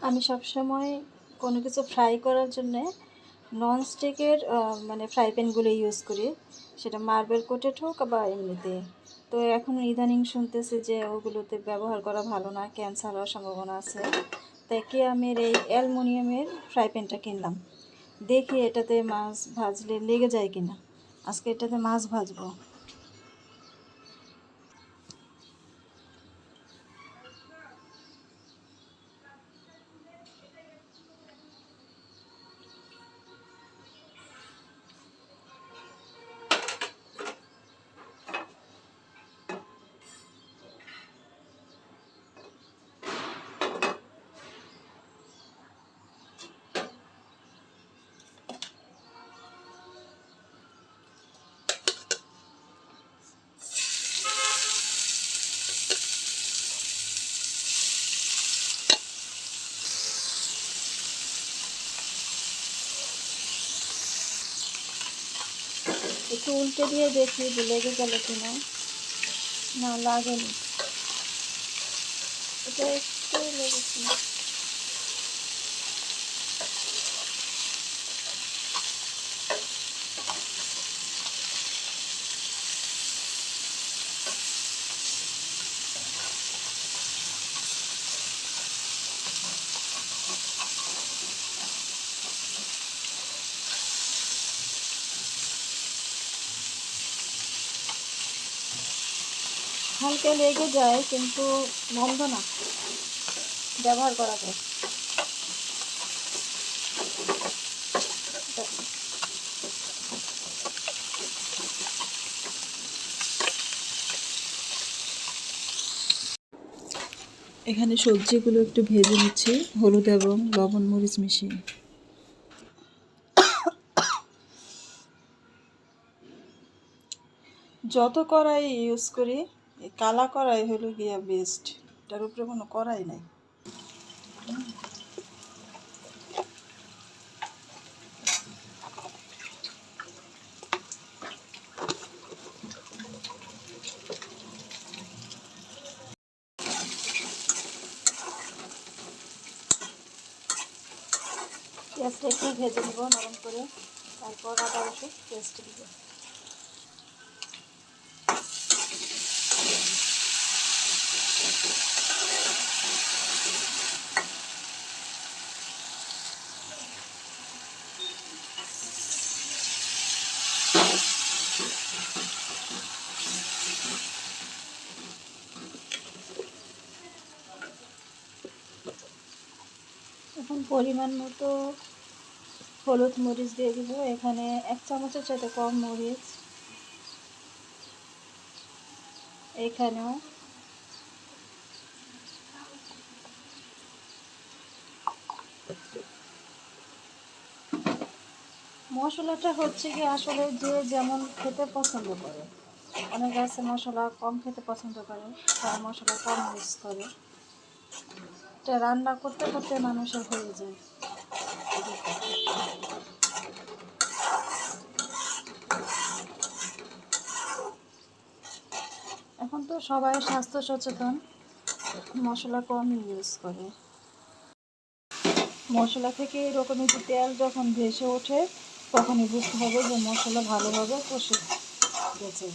আমি সবসময় কোনো কিছু ফ্রাই করার জন্যে ননস্টিকের মানে ফ্রাই প্যানগুলো ইউজ করি, সেটা মার্বেল কোটেড হোক বা এমনিতে। তো এখন ইদানিং শুনতেছি যে ওগুলোতে ব্যবহার করা ভালো না, ক্যান্সার হওয়ার সম্ভাবনা আছে। তাই কি আমি এই অ্যালুমিনিয়ামের ফ্রাই প্যানটা কিনলাম। দেখি এটাতে মাছ ভাজলে লেগে যায় কিনা। আজকে এটাতে মাছ ভাজবো। একটু উল্টে দিয়ে দেখি যে লেগে গেল কিনা। না, লাগেনি। এটা একটু লেগেছে। হালকা লেগে যায় কিন্তু বন্ধ না, ব্যবহার করা যায়। এখানে সবজিগুলো একটু ভেজে নিচ্ছি হলুদ এবং লবণ মরিচ মিশিয়ে। যত কড়াই ইউজ করি, এই কালা কড়াই হলো গিয়া বেস্ট। এটার উপরে কোনো কড়াই নাই। পেঁয়াজটা একটু ভেজে নেব নরম করে, তারপর আদা রসুন পেস্ট দিব। এখন পরিমাণ মতো হলুদ মরিচ দিয়ে দিব। এখানে 1 চামচের চাইতে কম মরিচ। এখানেও মশলাটা হচ্ছে কি আসলে যে যেমন খেতে পছন্দ করে। অনেক আছে মশলা কম খেতে পছন্দ করে, তারা মশলা কম ইউজ করে। এটা রান্না করতে করতে মানুষের হয়ে যায়। এখন তো সবাই স্বাস্থ্য সচেতন, মশলা কম ইউজ করে। মশলা থেকে এরকমই যে তেল যখন ভেসে ওঠে তখনই বুঝতে হবে যে মশলা ভালোভাবে কষে গেছে।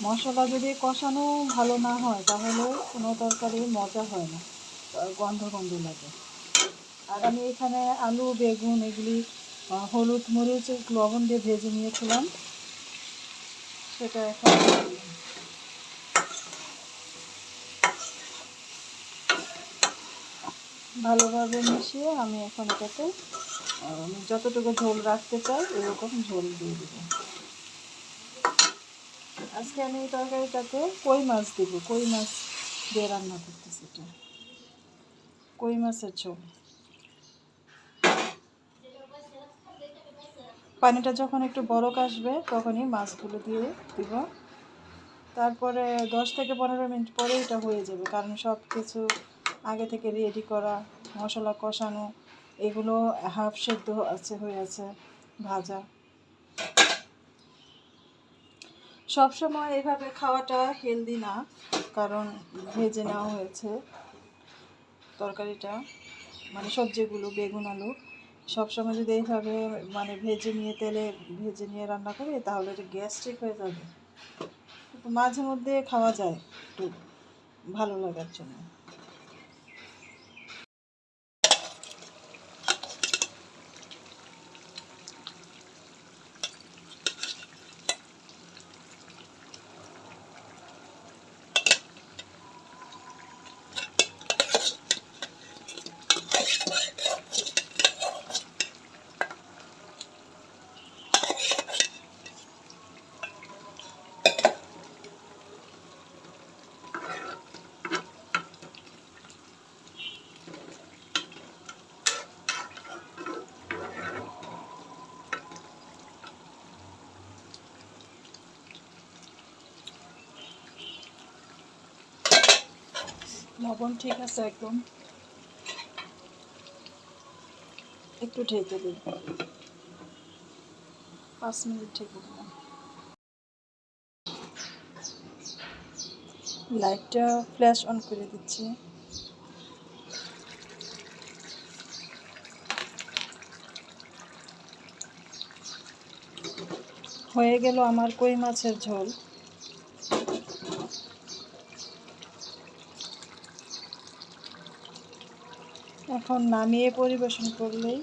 মশলা যদি কষানো ভালো না হয় তাহলে কোনো তরকারি মজা হয় না, গন্ধ গন্ধ লাগে। আর আমি এখানে আলু বেগুন এগুলি হলুদ মরিচ লবণ দিয়ে ভেজে নিয়েছিলাম, সেটা এখন ভালোভাবে মিশিয়ে আমি এখন এটাতে যতটুকু ঝোল রাখতে চাই এরকম ঝোল দিয়ে দেবো। আজকে আমি এই তরকারিটাতে কই মাছ দেবো, কই মাছ দিয়ে রান্না করতেছি। এটা কই মাছের ঝোল। পানিটা যখন একটু বরক আসবে তখনই মাছগুলো দিয়ে দিব। তারপরে 10 থেকে 15 মিনিট পরে এটা হয়ে যাবে, কারণ সব কিছু আগে থেকে রেডি করা, মশলা কষানো, এগুলো হাফ সেদ্ধ আছে হয়ে আছে ভাজা। সবসময় এভাবে খাওয়াটা হেলদি না, কারণ ভেজে নেওয়া হয়েছে তরকারিটা। মানে সবজিগুলো বেগুন আলু সবসময় যদি এইভাবে মানে ভেজে নিয়ে তেলে ভেজে নিয়ে রান্না করি তাহলে এটা গ্যাস্ট্রিক হয়ে যাবে। কিন্তু মাঝে মধ্যে খাওয়া যায় একটু ভালো লাগার জন্য। লবণ ঠিক আছে একদম, একটু ঢেকে দিই, 5 মিনিট ঢেকে দিলাম। লাইটটা ফ্ল্যাশ অন করে দিচ্ছি। হয়ে গেল আমার কই মাছের ঝোল। এখন নামিয়ে পরিবেশন করলেই